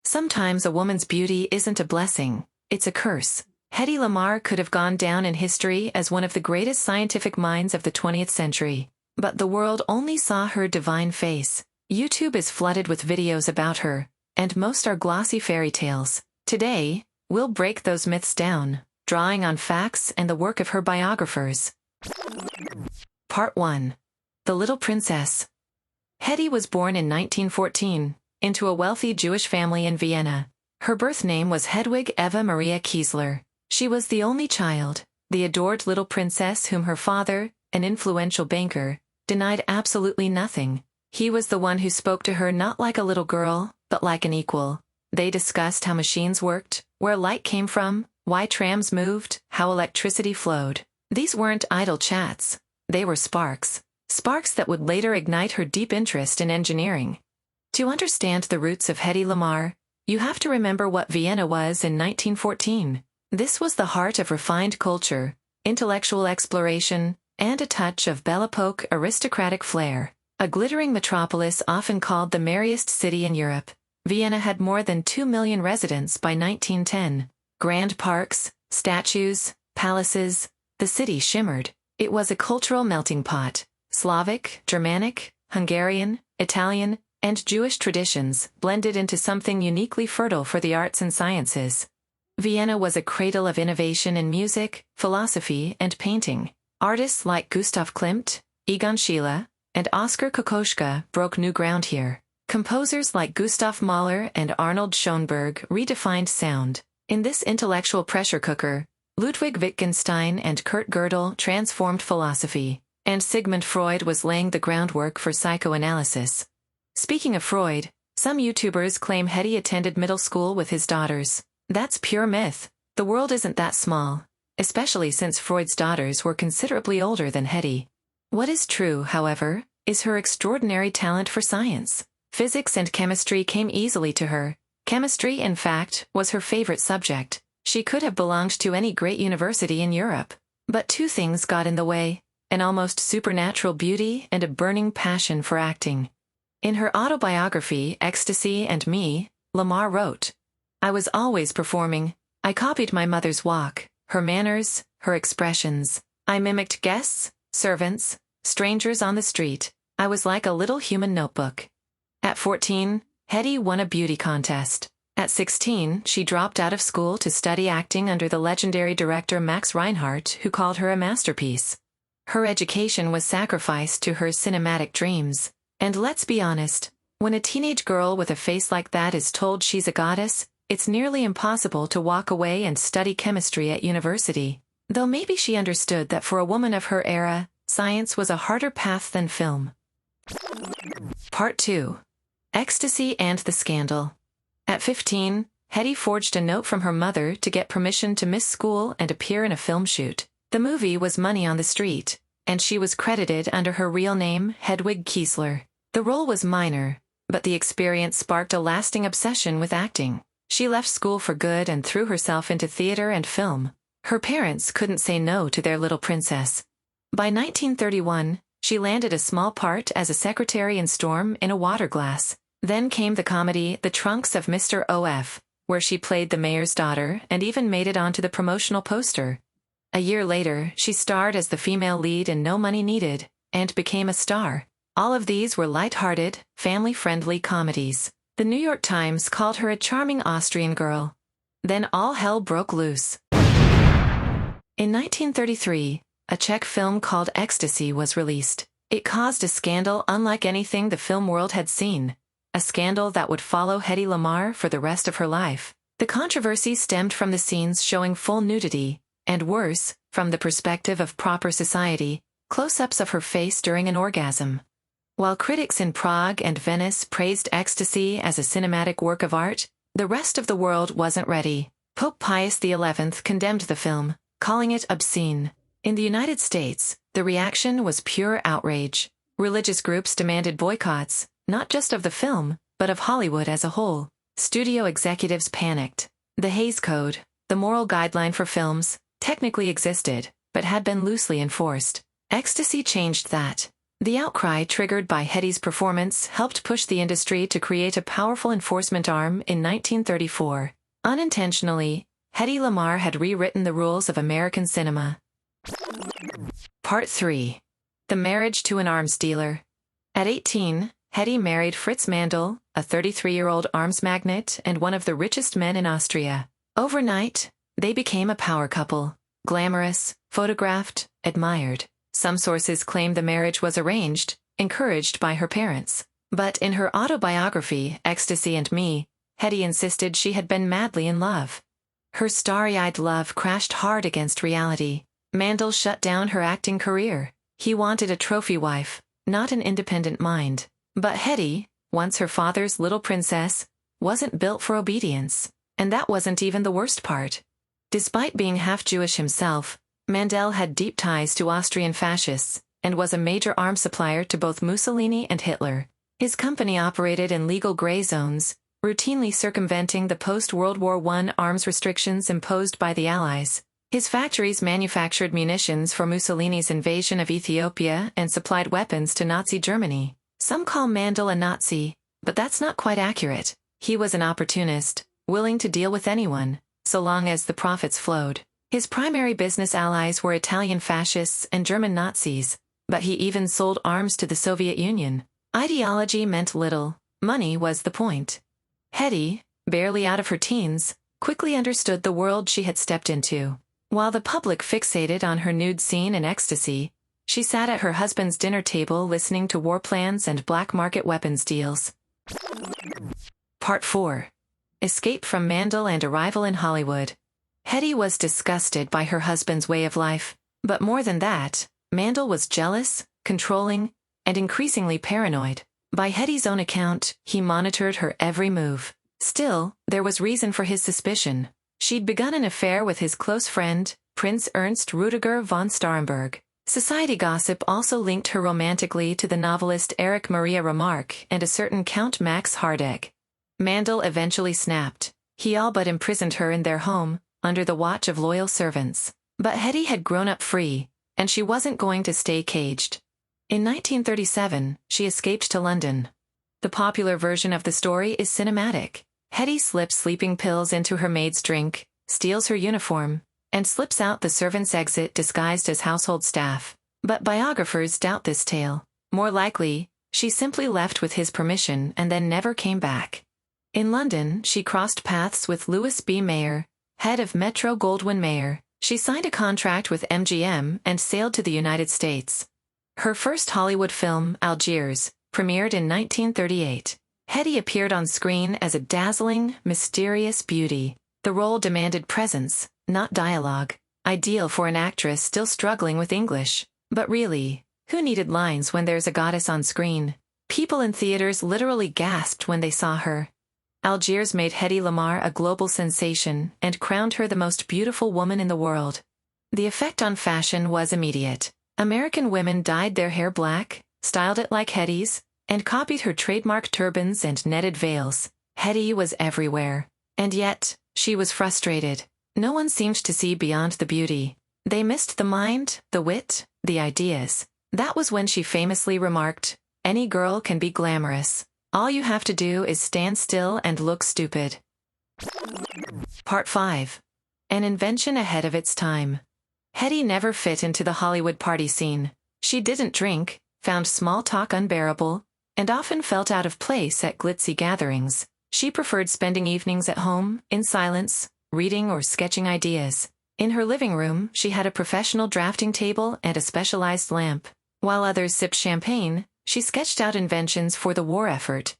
Sometimes a woman's beauty isn't a blessing, it's a curse. Hedy Lamarr could have gone down in history as one of the greatest scientific minds of the 20th century. But the world only saw her divine face. YouTube is flooded with videos about her, and most are glossy fairy tales. Today, we'll break those myths down, drawing on facts and the work of her biographers. Part 1. The Little Princess. Hedy was born in 1914, into a wealthy Jewish family in Vienna. Her birth name was Hedwig Eva Maria Kiesler. She was the only child, the adored little princess whom her father, an influential banker, denied absolutely nothing. He was the one who spoke to her not like a little girl, but like an equal. They discussed how machines worked, where light came from, why trams moved, how electricity flowed. These weren't idle chats. They were sparks. Sparks that would later ignite her deep interest in engineering. To understand the roots of Hedy Lamarr, you have to remember what Vienna was in 1914. This was the heart of refined culture, intellectual exploration, and a touch of Belle Epoque aristocratic flair. A glittering metropolis often called the merriest city in Europe, Vienna had more than 2 million residents by 1910. Grand parks, statues, palaces, the city shimmered. It was a cultural melting pot. Slavic, Germanic, Hungarian, Italian, and Jewish traditions blended into something uniquely fertile for the arts and sciences. Vienna was a cradle of innovation in music, philosophy, and painting. Artists like Gustav Klimt, Egon Schiele, and Oskar Kokoschka broke new ground here. Composers like Gustav Mahler and Arnold Schoenberg redefined sound. In this intellectual pressure cooker, Ludwig Wittgenstein and Kurt Gödel transformed philosophy, and Sigmund Freud was laying the groundwork for psychoanalysis. Speaking of Freud, some YouTubers claim Hedy attended middle school with his daughters. That's pure myth. The world isn't that small, especially since Freud's daughters were considerably older than Hedy. What is true, however, is her extraordinary talent for science. Physics and chemistry came easily to her. Chemistry, in fact, was her favorite subject. She could have belonged to any great university in Europe. But two things got in the way: an almost supernatural beauty and a burning passion for acting. In her autobiography, Ecstasy and Me, Lamarr wrote, "I was always performing. I copied my mother's walk, her manners, her expressions. I mimicked guests, servants, strangers on the street. I was like a little human notebook." At 14, Hedy won a beauty contest. At 16, she dropped out of school to study acting under the legendary director Max Reinhardt, who called her a masterpiece. Her education was sacrificed to her cinematic dreams. And let's be honest, when a teenage girl with a face like that is told she's a goddess, it's nearly impossible to walk away and study chemistry at university. Though maybe she understood that for a woman of her era, science was a harder path than film. Part 2. Ecstasy and the Scandal. At 15, Hedy forged a note from her mother to get permission to miss school and appear in a film shoot. The movie was Money on the Street, and she was credited under her real name, Hedwig Kiesler. The role was minor, but the experience sparked a lasting obsession with acting. She left school for good and threw herself into theater and film. Her parents couldn't say no to their little princess. By 1931, she landed a small part as a secretary in Storm in a Water Glass. Then came the comedy The Trunks of Mr. O.F., where she played the mayor's daughter and even made it onto the promotional poster. A year later, she starred as the female lead in No Money Needed, and became a star. All of these were light-hearted, family-friendly comedies. The New York Times called her a charming Austrian girl. Then all hell broke loose. In 1933, a Czech film called Ecstasy was released. It caused a scandal unlike anything the film world had seen. A scandal that would follow Hedy Lamarr for the rest of her life. The controversy stemmed from the scenes showing full nudity, and worse, from the perspective of proper society, close-ups of her face during an orgasm. While critics in Prague and Venice praised Ecstasy as a cinematic work of art, the rest of the world wasn't ready. Pope Pius XI condemned the film, calling it obscene. In the United States, the reaction was pure outrage. Religious groups demanded boycotts, not just of the film, but of Hollywood as a whole. Studio executives panicked. The Hays Code, the moral guideline for films, technically existed, but had been loosely enforced. Ecstasy changed that. The outcry triggered by Hedy's performance helped push the industry to create a powerful enforcement arm in 1934. Unintentionally, Hedy Lamarr had rewritten the rules of American cinema. Part 3. The Marriage to an Arms Dealer. At 18, Hedy married Fritz Mandl, a 33-year-old arms magnate and one of the richest men in Austria. Overnight, they became a power couple. Glamorous, photographed, admired. Some sources claim the marriage was arranged, encouraged by her parents. But in her autobiography, Ecstasy and Me, Hedy insisted she had been madly in love. Her starry-eyed love crashed hard against reality. Mandl shut down her acting career. He wanted a trophy wife, not an independent mind. But Hedy, once her father's little princess, wasn't built for obedience. And that wasn't even the worst part. Despite being half Jewish himself, Mandl had deep ties to Austrian fascists, and was a major arms supplier to both Mussolini and Hitler. His company operated in legal gray zones, routinely circumventing the post-World War I arms restrictions imposed by the Allies. His factories manufactured munitions for Mussolini's invasion of Ethiopia and supplied weapons to Nazi Germany. Some call Mandl a Nazi, but that's not quite accurate. He was an opportunist, willing to deal with anyone, so long as the profits flowed. His primary business allies were Italian fascists and German Nazis, but he even sold arms to the Soviet Union. Ideology meant little, money was the point. Hedy, barely out of her teens, quickly understood the world she had stepped into. While the public fixated on her nude scene in Ecstasy, she sat at her husband's dinner table listening to war plans and black market weapons deals. Part 4. Escape from Mandl and arrival in Hollywood. Hedy was disgusted by her husband's way of life, but more than that, Mandl was jealous, controlling, and increasingly paranoid. By Hedy's own account, he monitored her every move. Still, there was reason for his suspicion. She'd begun an affair with his close friend, Prince Ernst Rudiger von Starhemberg. Society gossip also linked her romantically to the novelist Erich Maria Remarque and a certain Count Max Hardegg. Mandl eventually snapped. He all but imprisoned her in their home, under the watch of loyal servants. But Hedy had grown up free, and she wasn't going to stay caged. In 1937, she escaped to London. The popular version of the story is cinematic. Hedy slips sleeping pills into her maid's drink, steals her uniform, and slips out the servant's exit disguised as household staff. But biographers doubt this tale. More likely, she simply left with his permission and then never came back. In London, she crossed paths with Louis B. Mayer, head of Metro-Goldwyn-Mayer. She signed a contract with MGM and sailed to the United States. Her first Hollywood film, Algiers, premiered in 1938. Hedy appeared on screen as a dazzling, mysterious beauty. The role demanded presence, not dialogue, ideal for an actress still struggling with English. But really, who needed lines when there's a goddess on screen? People in theaters literally gasped when they saw her. Algiers made Hedy Lamarr a global sensation and crowned her the most beautiful woman in the world. The effect on fashion was immediate. American women dyed their hair black, styled it like Hedy's, and copied her trademark turbans and netted veils. Hedy was everywhere. And yet, she was frustrated. No one seemed to see beyond the beauty. They missed the mind, the wit, the ideas. That was when she famously remarked, "Any girl can be glamorous. All you have to do is stand still and look stupid." Part 5. An invention ahead of its time. Hedy never fit into the Hollywood party scene. She didn't drink, found small talk unbearable, and often felt out of place at glitzy gatherings. She preferred spending evenings at home, in silence, reading or sketching ideas. In her living room, she had a professional drafting table and a specialized lamp. While others sipped champagne, she sketched out inventions for the war effort.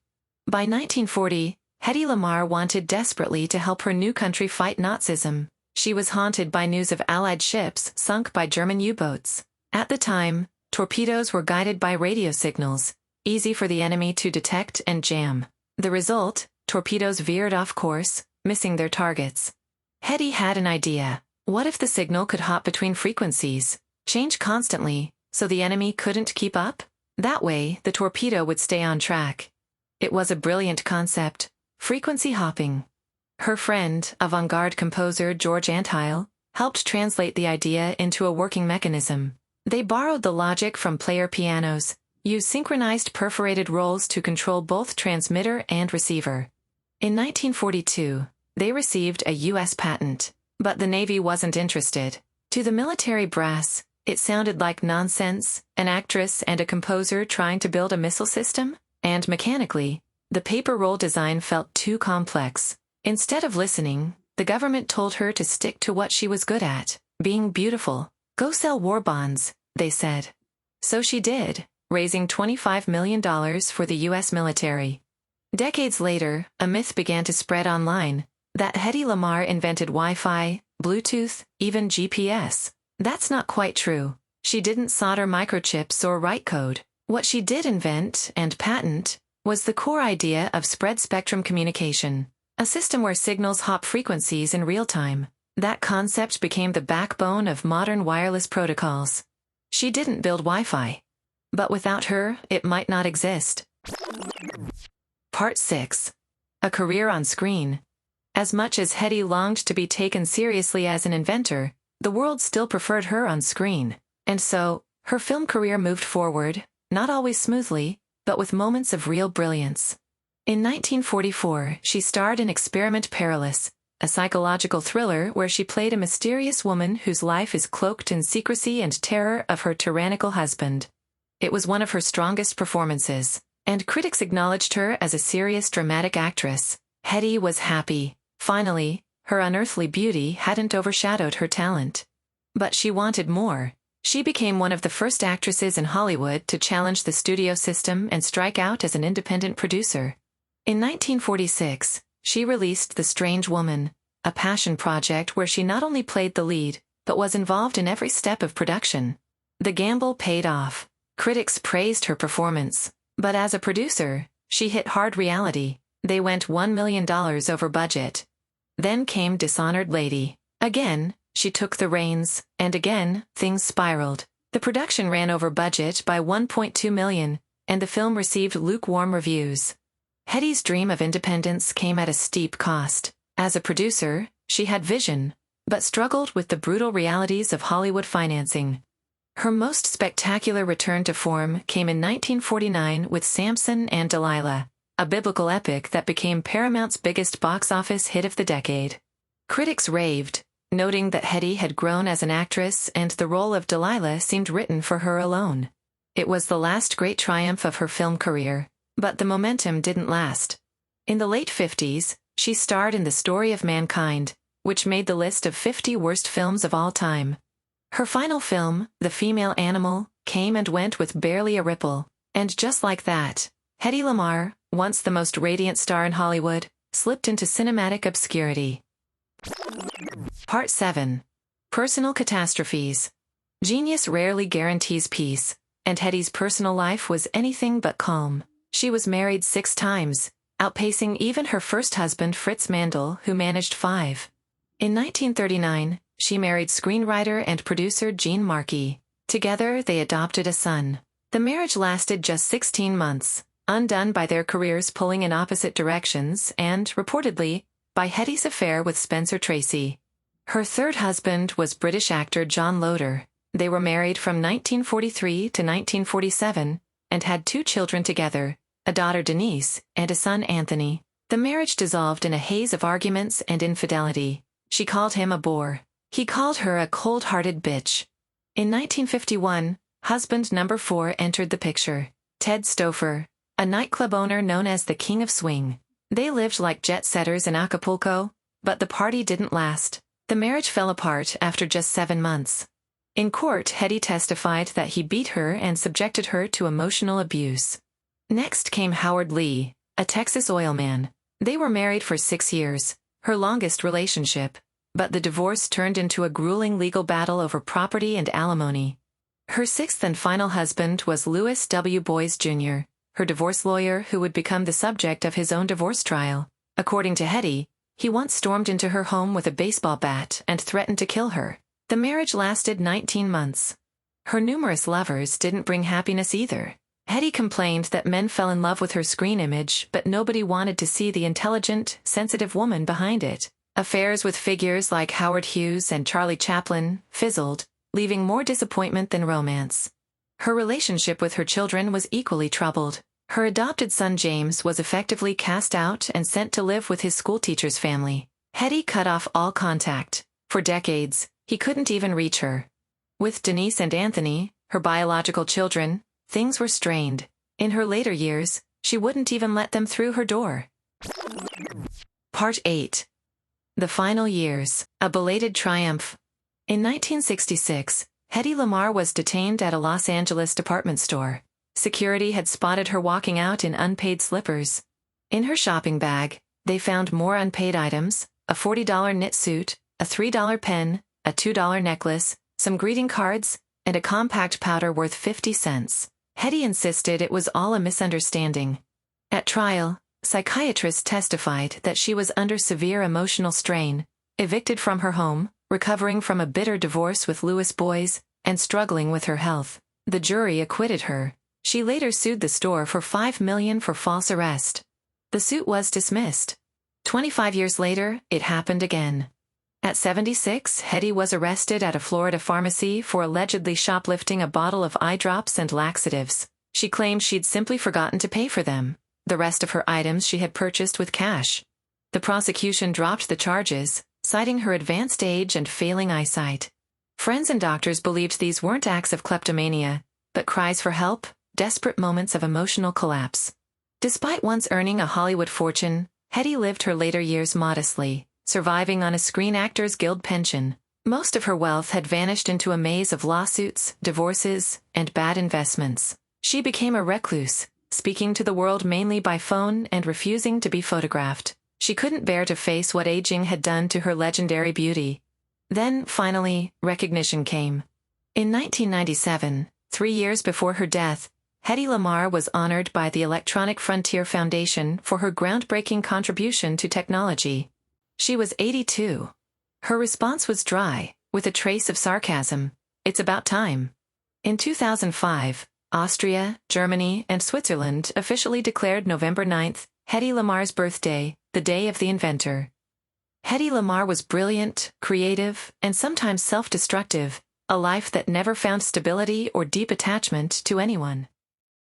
By 1940, Hedy Lamarr wanted desperately to help her new country fight Nazism. She was haunted by news of Allied ships sunk by German U-boats. At the time, torpedoes were guided by radio signals, easy for the enemy to detect and jam. The result, torpedoes veered off course, missing their targets. Hedy had an idea. What if the signal could hop between frequencies, change constantly, so the enemy couldn't keep up? That way, the torpedo would stay on track. It was a brilliant concept, frequency hopping. Her friend, avant-garde composer George Antheil, helped translate the idea into a working mechanism. They borrowed the logic from player pianos, use synchronized perforated rolls to control both transmitter and receiver. In 1942, they received a U.S. patent, but the Navy wasn't interested. To the military brass, it sounded like nonsense, an actress and a composer trying to build a missile system, and mechanically, the paper roll design felt too complex. Instead of listening, the government told her to stick to what she was good at, being beautiful. Go sell war bonds, they said. So she did, raising $25 million for the U.S. military. Decades later, a myth began to spread online, that Hedy Lamarr invented Wi-Fi, Bluetooth, even GPS. That's not quite true. She didn't solder microchips or write code. What she did invent, and patent, was the core idea of spread-spectrum communication, a system where signals hop frequencies in real time. That concept became the backbone of modern wireless protocols. She didn't build Wi-Fi. But without her, it might not exist. Part 6. A career on screen. As much as Hedy longed to be taken seriously as an inventor, the world still preferred her on screen. And so, her film career moved forward, not always smoothly, but with moments of real brilliance. In 1944, she starred in Experiment Perilous, a psychological thriller where she played a mysterious woman whose life is cloaked in secrecy and terror of her tyrannical husband. It was one of her strongest performances, and critics acknowledged her as a serious dramatic actress. Hedy was happy. Finally, her unearthly beauty hadn't overshadowed her talent. But she wanted more. She became one of the first actresses in Hollywood to challenge the studio system and strike out as an independent producer. In 1946, she released The Strange Woman, a passion project where she not only played the lead, but was involved in every step of production. The gamble paid off. Critics praised her performance, but as a producer, she hit hard reality. They went $1 million over budget. Then came Dishonored Lady. Again, she took the reins, and again, things spiraled. The production ran over budget by $1.2 million, and the film received lukewarm reviews. Hedy's dream of independence came at a steep cost. As a producer, she had vision, but struggled with the brutal realities of Hollywood financing. Her most spectacular return to form came in 1949 with Samson and Delilah, a biblical epic that became Paramount's biggest box office hit of the decade. Critics raved, noting that Hedy had grown as an actress and the role of Delilah seemed written for her alone. It was the last great triumph of her film career, but the momentum didn't last. In the late 50s, she starred in The Story of Mankind, which made the list of 50 worst films of all time. Her final film, The Female Animal, came and went with barely a ripple, and just like that, Hedy Lamarr, once the most radiant star in Hollywood, slipped into cinematic obscurity. Part 7. Personal Catastrophes. Genius rarely guarantees peace, and Hedy's personal life was anything but calm. She was married 6 times, outpacing even her first husband Fritz Mandl, who managed 5. In 1939, she married screenwriter and producer Gene Markey. Together, they adopted a son. The marriage lasted just 16 months, undone by their careers pulling in opposite directions and, reportedly, by Hedy's affair with Spencer Tracy. Her third husband was British actor John Loder. They were married from 1943 to 1947 and had 2 children together, a daughter Denise and a son Anthony. The marriage dissolved in a haze of arguments and infidelity. She called him a bore. He called her a cold-hearted bitch. In 1951, husband number 4 entered the picture. Ted Stouffer, a nightclub owner known as the King of Swing. They lived like jet-setters in Acapulco, but the party didn't last. The marriage fell apart after just 7 months. In court, Hedy testified that he beat her and subjected her to emotional abuse. Next came Howard Lee, a Texas oil man. They were married for 6 years, her longest relationship, but the divorce turned into a grueling legal battle over property and alimony. Her 6th and final husband was Louis W. Boyes, Jr., her divorce lawyer who would become the subject of his own divorce trial. According to Hedy, he once stormed into her home with a baseball bat and threatened to kill her. The marriage lasted 19 months. Her numerous lovers didn't bring happiness either. Hedy complained that men fell in love with her screen image, but nobody wanted to see the intelligent, sensitive woman behind it. Affairs with figures like Howard Hughes and Charlie Chaplin fizzled, leaving more disappointment than romance. Her relationship with her children was equally troubled. Her adopted son James was effectively cast out and sent to live with his schoolteacher's family. Hedy cut off all contact. For decades, he couldn't even reach her. With Denise and Anthony, her biological children, things were strained. In her later years, she wouldn't even let them through her door. Part 8. The Final Years, a Belated Triumph. In 1966, Hedy Lamarr was detained at a Los Angeles department store. Security had spotted her walking out in unpaid slippers. In her shopping bag, they found more unpaid items: a $40 knit suit, a $3 pen, a $2 necklace, some greeting cards, and a compact powder worth 50 cents. Hedy insisted it was all a misunderstanding. At trial, psychiatrists testified that she was under severe emotional strain, evicted from her home, recovering from a bitter divorce with Louis Boys, and struggling with her health. The jury acquitted her. She later sued the store for $5 million for false arrest. The suit was dismissed. 25 years later, it happened again. At 76, Hedy was arrested at a Florida pharmacy for allegedly shoplifting a bottle of eye drops and laxatives. She claimed she'd simply forgotten to pay for them. The rest of her items she had purchased with cash. The prosecution dropped the charges, citing her advanced age and failing eyesight. Friends and doctors believed these weren't acts of kleptomania, but cries for help, desperate moments of emotional collapse. Despite once earning a Hollywood fortune, Hedy lived her later years modestly, surviving on a Screen Actors Guild pension. Most of her wealth had vanished into a maze of lawsuits, divorces, and bad investments. She became a recluse, speaking to the world mainly by phone and refusing to be photographed. She couldn't bear to face what aging had done to her legendary beauty. Then, finally, recognition came. In 1997, 3 years before her death, Hedy Lamarr was honored by the Electronic Frontier Foundation for her groundbreaking contribution to technology. She was 82. Her response was dry, with a trace of sarcasm. It's about time. In 2005, Austria, Germany, and Switzerland officially declared November 9th, Hedy Lamarr's birthday, the Day of the Inventor. Hedy Lamarr was brilliant, creative, and sometimes self-destructive, a life that never found stability or deep attachment to anyone.